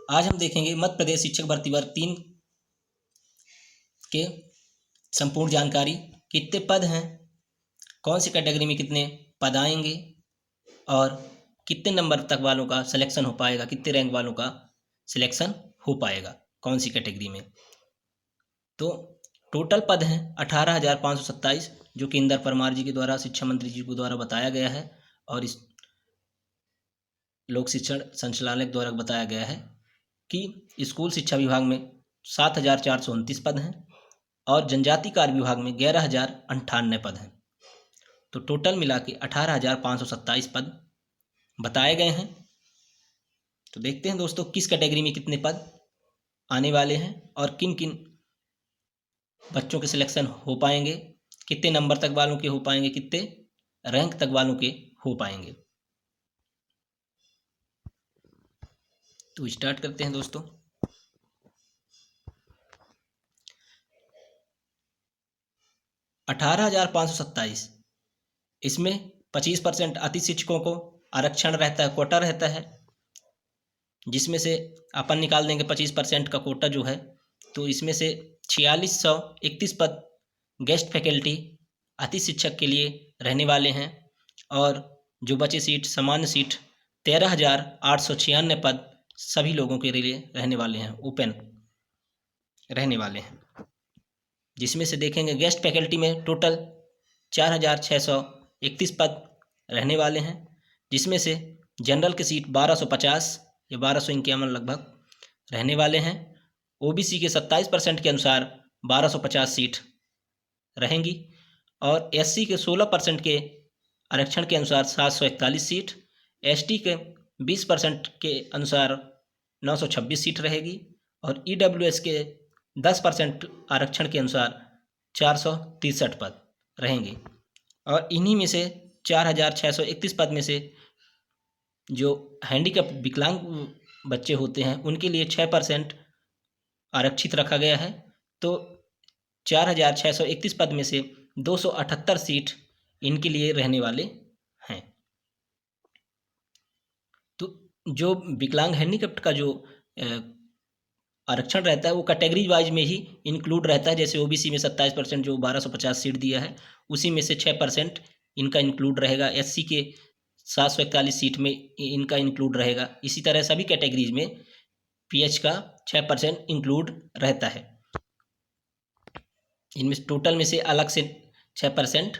आज हम देखेंगे मध्य प्रदेश शिक्षक भर्ती वर्ग 3 के संपूर्ण जानकारी। कितने पद हैं, कौन सी कैटेगरी में कितने पद आएंगे और कितने नंबर तक वालों का सिलेक्शन हो पाएगा, कितने रैंक वालों का सिलेक्शन हो पाएगा कौन सी कैटेगरी में। तो टोटल पद हैं 18,527, जो कि इंदर परमार जी के द्वारा, शिक्षा मंत्री जी के द्वारा बताया गया है और इस लोक शिक्षण संचालक द्वारा बताया गया है कि स्कूल शिक्षा विभाग में 7,429 पद हैं और जनजाति कार्य विभाग में 11,098 पद हैं। तो टोटल मिला के 18,527 पद बताए गए हैं। तो देखते हैं दोस्तों किस कैटेगरी में कितने पद आने वाले हैं और किन किन बच्चों के सिलेक्शन हो पाएंगे, कितने नंबर तक वालों के हो पाएंगे, कितने रैंक तक वालों के हो पाएंगे। तो स्टार्ट करते हैं दोस्तों। $18,527, इसमें 25% अति शिक्षकों को आरक्षण रहता है, कोटा रहता है, जिसमें से अपन निकाल देंगे 25% का कोटा जो है। तो इसमें से 4631 पद गेस्ट फैकल्टी अति शिक्षक के लिए रहने वाले हैं और जो बचे सीट, सामान्य सीट 13,896 पद सभी लोगों के लिए रहने वाले हैं, ओपन रहने वाले हैं। जिसमें से देखेंगे गेस्ट फैकल्टी में टोटल 4,631 पद रहने वाले हैं, जिसमें से जनरल की सीट 1250 या 1251 लगभग रहने वाले हैं। ओबीसी के 27% के अनुसार 1250 सीट रहेंगी और एससी के 16% के आरक्षण के अनुसार 741 सीट, एसटी के 20% के अनुसार 926 सीट रहेगी और ईडब्ल्यूएस के 10% आरक्षण के अनुसार 463 पद रहेंगे। और इन्हीं में से 4,631 पद में से जो हैंडीकैप विकलांग बच्चे होते हैं उनके लिए 6% आरक्षित रखा गया है। तो 4,631 पद में से 278 सीट इनके लिए रहने वाले हैं। तो जो विकलांग हैंडीकैप्ड का जो आरक्षण रहता है वो कैटेगरी वाइज में ही इंक्लूड रहता है। जैसे ओबीसी में 27% जो 1250 सीट दिया है उसी में से 6% इनका इंक्लूड रहेगा, एससी के 741 सीट में इनका इंक्लूड रहेगा। इसी तरह सभी कैटेगरीज में पीएच का 6% इंक्लूड रहता है। इनमें टोटल में से अलग से 6%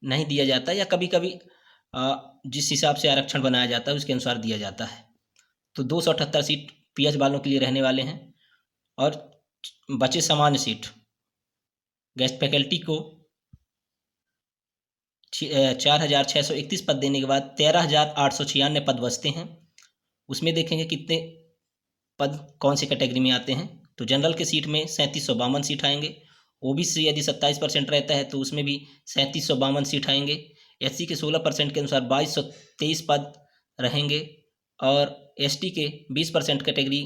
नहीं दिया जाता या कभी कभी जिस हिसाब से आरक्षण बनाया जाता है उसके अनुसार दिया जाता है। तो 278 सीट पीएच वालों के लिए रहने वाले हैं और बचे सामान्य सीट गेस्ट फैकल्टी को 4,631 पद देने के बाद 13,896 पद बचते हैं। उसमें देखेंगे कितने पद कौन सी कैटेगरी में आते हैं। तो जनरल के सीट में 3752 सीट आएंगे, ओबीसी यदि 27% रहता है तो उसमें भी 3752 सीट आएंगे, एससी के 16% के अनुसार 2223 पद रहेंगे और एसटी के 20% कैटेगरी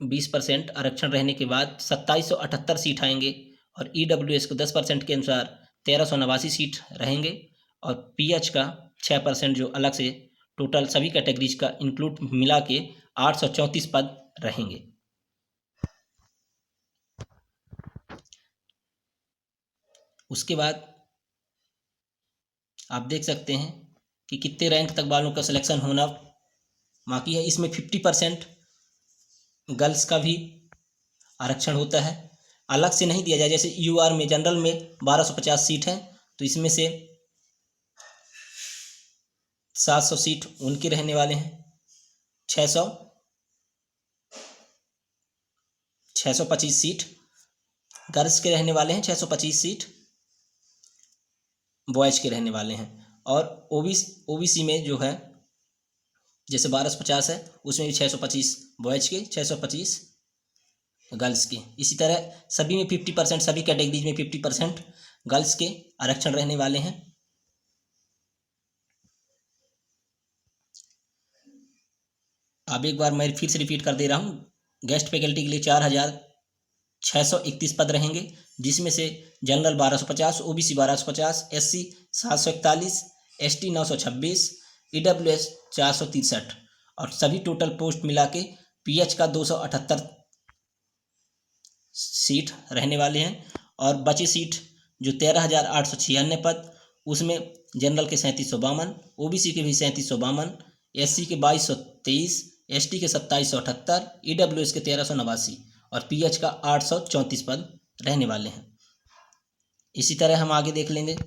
20% आरक्षण रहने के बाद 2778 सीट आएंगे और ईडब्ल्यूएस को 10% के अनुसार 1389 सीट रहेंगे और पीएच का 6% जो अलग से टोटल सभी कैटेगरीज का इंक्लूड मिला के 834 पद रहेंगे। उसके बाद आप देख सकते हैं कि कितने रैंक तक वालों का सिलेक्शन होना बाकी है। इसमें 50% गर्ल्स का भी आरक्षण होता है, अलग से नहीं दिया जाए। जैसे यूआर में जनरल में 1250 सीट है तो इसमें से 700 सीट उनके रहने वाले हैं, 625 सीट गर्ल्स के रहने वाले हैं, 625 सीट बॉयज के रहने वाले हैं। और ओबीसी में जो है जैसे 1250 है उसमें भी 625 बॉयज के, 625 गर्ल्स के। इसी तरह सभी में 50%, सभी कैटेगरीज में 50% गर्ल्स के आरक्षण रहने वाले हैं। अब एक बार मैं फिर से रिपीट कर दे रहा हूँ। गेस्ट फैकल्टी के लिए 4,631 पद रहेंगे, जिसमें से general 1250, OBC 1250, SC 741, ST 926, EWS 463 और सभी टोटल पोस्ट मिला के पीएच का 278 सीट रहने वाले हैं। और बची सीट जो 13,896 पद, उसमें जनरल के 3752, ओबीसी के भी 3752, एससी के 2223, एसटी के 2778, ईडब्ल्यूएस के 1389 और पीएच का 834 पद रहने वाले हैं। इसी तरह हम आगे देख लेंगे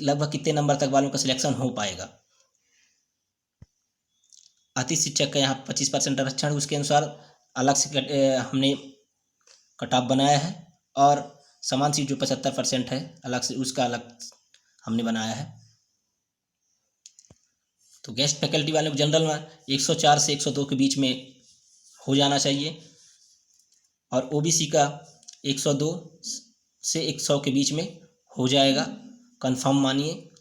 लगभग कितने नंबर तक वालों का सिलेक्शन हो पाएगा। अति शिक्षक का यहाँ 25% आरक्षण, उसके अनुसार अलग से हमने कट ऑफ बनाया है। और समान सीट जो 75% है अलग से, उसका अलग हमने बनाया है। तो गेस्ट फैकल्टी वाले को जनरल में 104 से 102 के बीच में हो जाना चाहिए और ओबीसी का 102 से 100 के बीच में हो जाएगा, कंफर्म मानिए।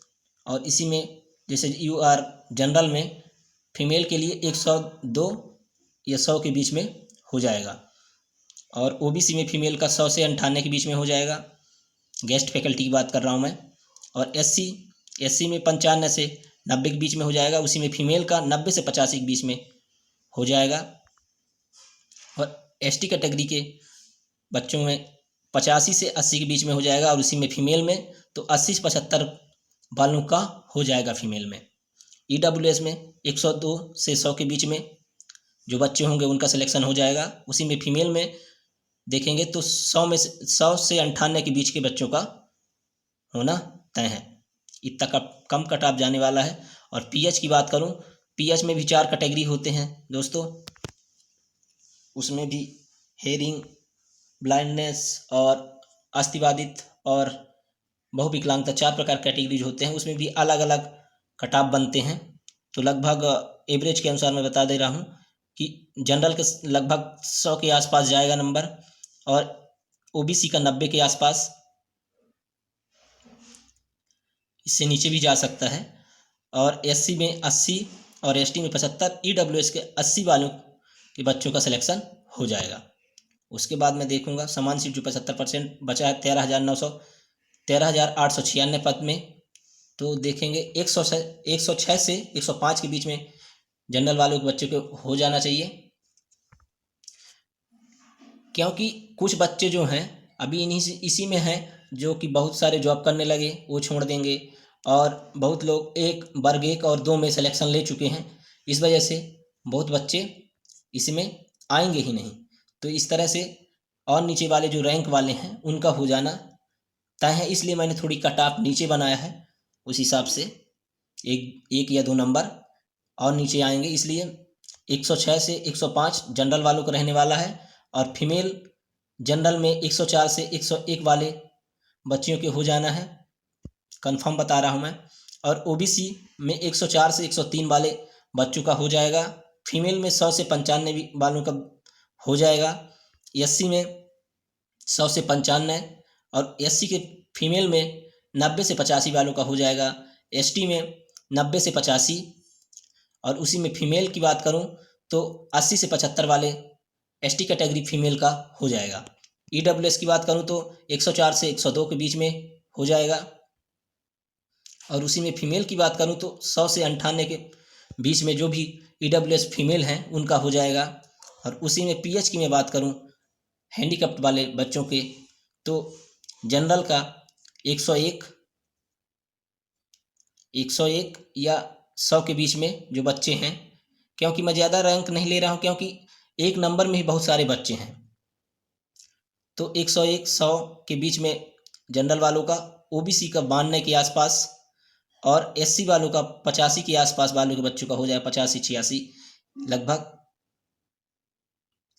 और इसी में जैसे यूआर जनरल में फीमेल के लिए 102 या 100 के बीच में हो जाएगा और ओबीसी में फीमेल का 100 से 98 के बीच में हो जाएगा। गेस्ट फैकल्टी की बात कर रहा हूँ मैं। और एससी में 95 से 90 के बीच में हो जाएगा, उसी में फीमेल का 90 से 85 के बीच में हो जाएगा। और एसटी कैटेगरी के बच्चों में 85 से 80 के बीच में हो जाएगा और उसी में फीमेल में तो 80 से 75 वालों का हो जाएगा फीमेल में। ईडब्ल्यूएस में 102 से 100 के बीच में जो बच्चे होंगे उनका सिलेक्शन हो जाएगा। उसी में फीमेल में देखेंगे तो 100 से 98 के बीच के बच्चों का होना तय है। इतना कम कट ऑफ जाने वाला है। और पीएच की बात करूं, पीएच में भी 4 कैटेगरी होते हैं दोस्तों। उसमें भी हेयरिंग, ब्लाइंडनेस और अस्थिबाधित और बहुविकलांगता, 4 प्रकार कैटेगरीज होते हैं। उसमें भी अलग अलग कट ऑफ बनते हैं। तो लगभग एवरेज के अनुसार मैं बता दे रहा हूँ कि जनरल के लगभग 100 के आसपास जाएगा नंबर और ओबीसी का 90 के आसपास, इससे नीचे भी जा सकता है। और एससी में 80 और एसटी में 75, ईडब्ल्यूएस के 80 वालों के बच्चों का सिलेक्शन हो जाएगा। उसके बाद मैं देखूंगा समान सीट जो 75% बचा है 13,896 पद में, तो देखेंगे 106 से 105 के बीच में जनरल वालों के बच्चे को हो जाना चाहिए। क्योंकि कुछ बच्चे जो हैं अभी इसी में हैं जो कि बहुत सारे जॉब करने लगे, वो छोड़ देंगे। और बहुत लोग वर्ग 1 और 2 में सिलेक्शन ले चुके हैं, इस वजह से बहुत बच्चे इसमें आएंगे ही नहीं। तो इस तरह से और नीचे वाले जो रैंक वाले हैं उनका हो जाना तय है, इसलिए मैंने थोड़ी कट ऑफ नीचे बनाया है। उस हिसाब से एक या 2 नंबर और नीचे आएंगे, इसलिए 106 से 105 जनरल वालों को रहने वाला है। और फीमेल जनरल में 104 से 101 वाले बच्चियों के हो जाना है, कंफर्म बता रहा हूँ मैं। और ओबीसी में 104 से 103 वाले बच्चों का हो जाएगा। फीमेल में 100 से 95 वालों का हो जाएगा। एससी में 100 से 95 और एससी के फीमेल में 90 से 85 वालों का हो जाएगा। एसटी में 90 से 85 और उसी में फीमेल की बात करूं तो 80 से 75 वाले एसटी कैटेगरी फीमेल का हो जाएगा। ईडब्ल्यूएस की बात करूं तो 104 से 102 के बीच में हो जाएगा। और उसी में फीमेल की बात करूं तो 100 से 98 के बीच में जो भी ईडब्ल्यूएस फीमेल हैं उनका हो जाएगा। और उसी में पीएच की मैं बात करूं हैंडीकैप्ड वाले बच्चों के, तो जनरल का 101 या 100 के बीच में जो बच्चे हैं, क्योंकि मैं ज़्यादा रैंक नहीं ले रहा हूं क्योंकि एक नंबर में ही बहुत सारे बच्चे हैं। तो 101 100 के बीच में जनरल वालों का, ओबीसी का 92 के आसपास और एससी वालों का 85 के आसपास वालों के बच्चों का हो जाए, 85 86 लगभग।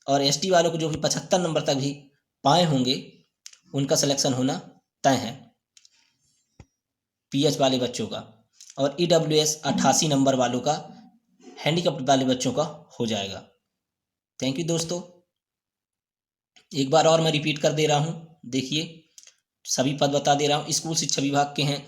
और एसटी वालों को जो भी 75 नंबर तक भी पाए होंगे उनका सिलेक्शन होना तय है पीएच वाले बच्चों का। और ईडब्ल्यूएस 88 नंबर वालों का, हैंडीकैप्ड वाले बच्चों का हो जाएगा। थैंक यू दोस्तों। एक बार और मैं रिपीट कर दे रहा हूँ, देखिए सभी पद बता दे रहा हूँ। स्कूल शिक्षा विभाग के हैं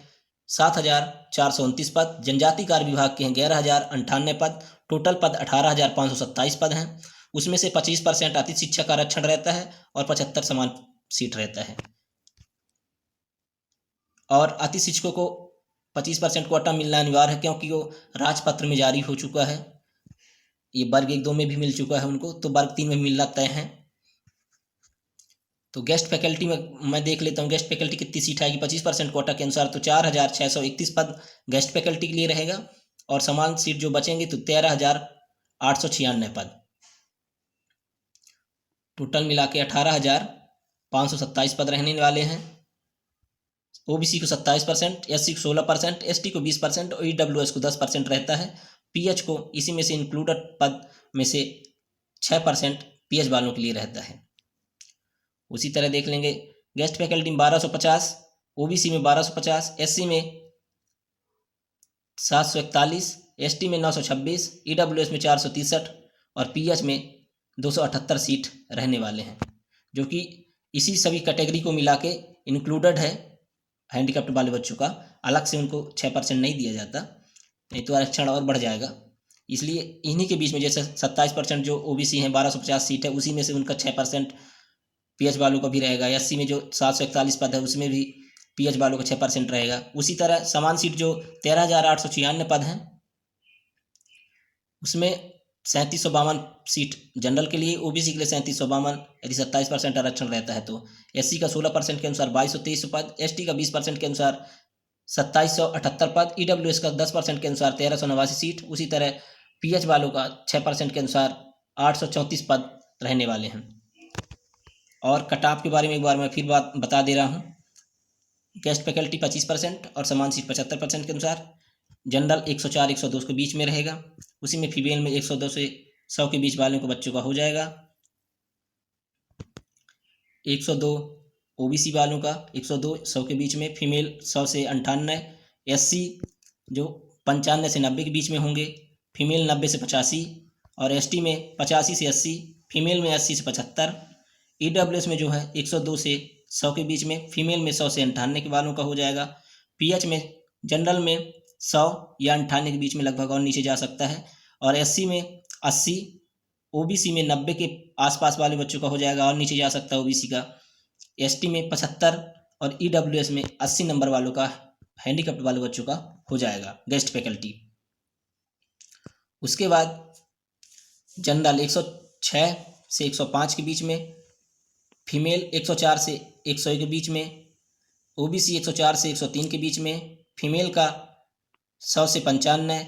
7,429 पद, जनजाति कार्य विभाग के हैं 11,098 पद, टोटल पद 18,527 पद हैं। उसमें से 25% अति शिक्षक का आरक्षण रहता है और 75 समान सीट रहता है। और अति शिक्षकों को 25% कोटा मिलना अनिवार्य है क्योंकि वो राजपत्र में जारी हो चुका है। ये वर्ग 1-2 में भी मिल चुका है उनको, तो वर्ग 3 में मिलना तय है। तो गेस्ट फैकल्टी में मैं देख लेता हूँ गेस्ट फैकल्टी कितनी सीट आएगी 25% कोटा के अनुसार, तो 4,631 पद गेस्ट फैकल्टी के लिए रहेगा, और समान सीट जो बचेंगे तो 13,896 पद, टोटल मिला के 18,527 पद रहने वाले हैं। ओबीसी को 27%, एससी को 16%, एसटी को 20% और ईडब्ल्यूएस को 10% रहता है। पीएच को इसी में से इंक्लूडेड पद में से 6% पीएच वालों के लिए रहता है। उसी तरह देख लेंगे गेस्ट फैकल्टी में 1250, ओबीसी में 1250, एससी में 741, एसटी में 926, ईडब्ल्यूएस में 463 और पीएच में 278 सीट रहने वाले हैं, जो कि इसी सभी कैटेगरी को मिला के इंक्लूडेड है। हैंडीकैप्ड वाले बच्चों का अलग से उनको 6% नहीं दिया जाता, नहीं तो आरक्षण और बढ़ जाएगा। इसलिए इन्हीं के बीच में जैसे 27% जो ओबीसी हैं 1250 सीट है, उसी में से उनका 6% पीएच वालों का भी रहेगा। एससी में जो 741 पद है उसमें भी पीएच वालों का 6% रहेगा। उसी तरह समान सीट जो 13,896 पद हैं उसमें 3752 सीट जनरल के लिए, ओबीसी के लिए 3752, यदि 27% आरक्षण रहता है तो। एससी का 16% के अनुसार 2223 पद, एसटी का 20% के अनुसार 2778 पद, ईडब्ल्यूएस का 10% के अनुसार 1389 सीट। उसी तरह पीएच वालों का 6% के अनुसार 834 पद रहने वाले हैं। और कट-ऑफ के बारे में एक बार मैं फिर बात बता दे रहा हूँ। गेस्ट फैकल्टी 25% और समान सीट 75% के अनुसार। जनरल 104-102 के बीच में रहेगा। उसी में फीमेल में 102 से 100 के बीच वालों को बच्चों का हो जाएगा। 102 ओबीसी वालों का, 102 100 के बीच में, फीमेल 100 से 98, एससी जो 95 से 90 के बीच में होंगे, फीमेल 90 से 85, और एसटी में 85 से 80, फीमेल में 80 से 75। ईडब्ल्यूएस में जो है 102 से 100 के बीच में, फीमेल में 100 से 98 के वालों का हो जाएगा। पीएच में जनरल में 100 या 98 के बीच में लगभग और नीचे जा सकता है, और एससी में 80, ओबीसी में 90 के आसपास वाले बच्चों का हो जाएगा और नीचे जा सकता है ओबीसी का। एसटी में 75 और ईडब्ल्यूएस में 80 नंबर वालों का, हैंडीकैप्ड वाले बच्चों का हो जाएगा गेस्ट फैकल्टी। उसके बाद जनरल 106 से 105 के बीच में, फीमेल 104 से 101 के बीच में, ओबीसी 104 से 103 के बीच में, फीमेल का 100 से 95,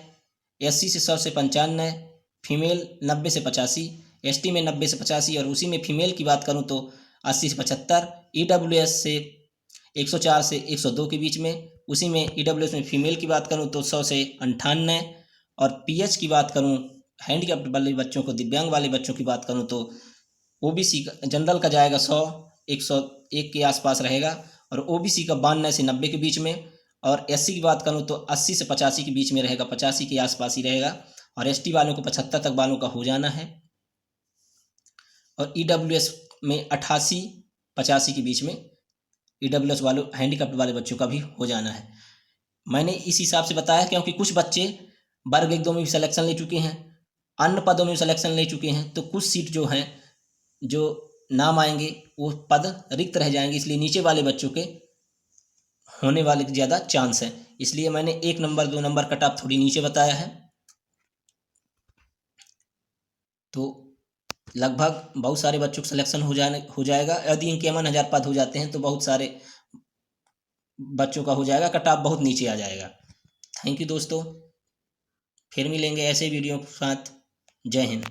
एससी से 100 से 95, फीमेल 90 से 85, एसटी में 90 से 85, और उसी में फीमेल की बात करूं तो 80 से 75, ईडब्ल्यूएस से 104 से 102 के बीच में, उसी में ईडब्ल्यूएस में फीमेल की बात करूं तो 100 से 98, और पीएच की बात करूं हैंडीकैप्ड वाले बच्चों को, दिव्यांग वाले बच्चों की बात करूं तो ओबीसी का जनरल का जाएगा 100 101 के आसपास रहेगा, और ओबीसी का 92 से 90 के बीच में, और एससी की बात करूं तो 80 से 85 के बीच में रहेगा, 85 के आसपास ही रहेगा, और एसटी वालों को 75 तक वालों का हो जाना है, और ईडब्ल्यूएस में 88-85 के बीच में ईडब्ल्यूएस वालों हैंडीकैप्ड वाले बच्चों का भी हो जाना है। मैंने इस हिसाब से बताया क्योंकि कुछ बच्चे वर्ग 1-2 में भी सिलेक्शन ले चुके हैं, अन्य पदों में सिलेक्शन ले चुके हैं, तो कुछ सीट जो हैं जो नाम आएंगे वो पद रिक्त रह जाएंगे, इसलिए नीचे वाले बच्चों के होने वाले ज़्यादा चांस हैं। इसलिए मैंने 1 नंबर 2 नंबर कट ऑफ थोड़ी नीचे बताया है। तो लगभग बहुत सारे बच्चों को सिलेक्शन हो जाएगा। यदि इनके 51,000 पद हो जाते हैं तो बहुत सारे बच्चों का हो जाएगा, कट ऑफ बहुत नीचे आ जाएगा। थैंक यू दोस्तों, फिर मिलेंगे ऐसे वीडियो के साथ। जय हिंद।